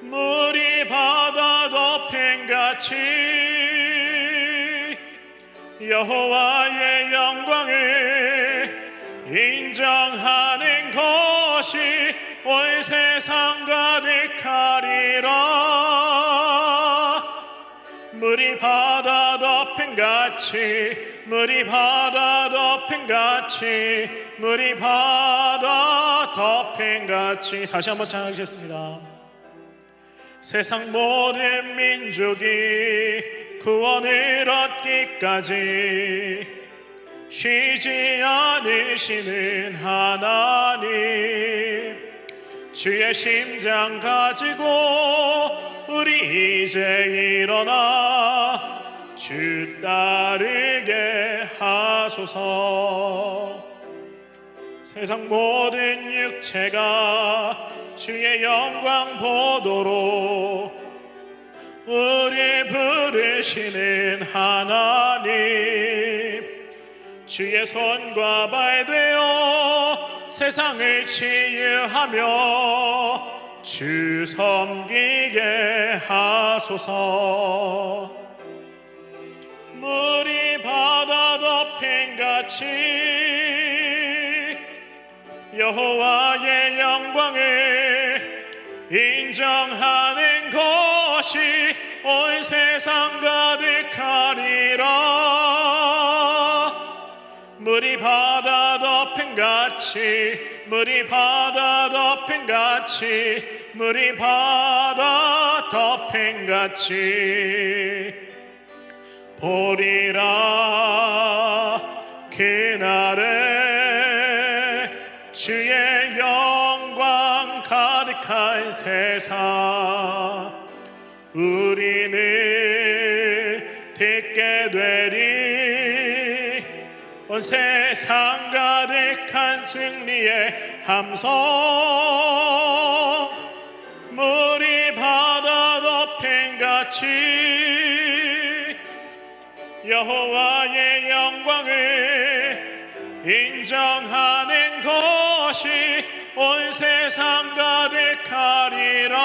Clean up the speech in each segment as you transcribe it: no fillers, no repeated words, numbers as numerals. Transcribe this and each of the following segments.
물이 바다 덮인같이 여호와의 영광을 인정하는 것이 온 세상 가득하리라. 물이 바다 덮인같이 물이 바다 덮인같이 물이 바다 덮인같이. 다시 한번 찬양하겠습니다. 세상 모든 민족이 구원을 얻기까지 쉬지 않으시는 하나님, 주의 심장 가지고 우리 이제 일어나 주 따르게 하소서. 세상 모든 육체가 주의 영광 보도록 우리 부르시는 하나님, 주의 손과 발 되어 세상을 치유하며 주 섬기게 하소서. 물이 바다 덮인같이 여호와의 영광을 인정하는 것이 온 세상 가득하리라. 물이 바다 덮인같이 물이 바다 덮인같이 물이 바다 덮인같이 보리라. 그날에 주의 영광 가득한 세상 우리는 듣게 되리. 온 세상 가득한 승리의 함성. 물이 바다 덮인같이 여호와의 영광을 인정하는 것이 온 세상 가득하리라.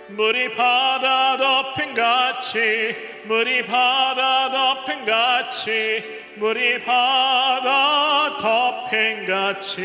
물이 바다 덮인같이 물이 바다 덮인같이 물이 바다 덮인같이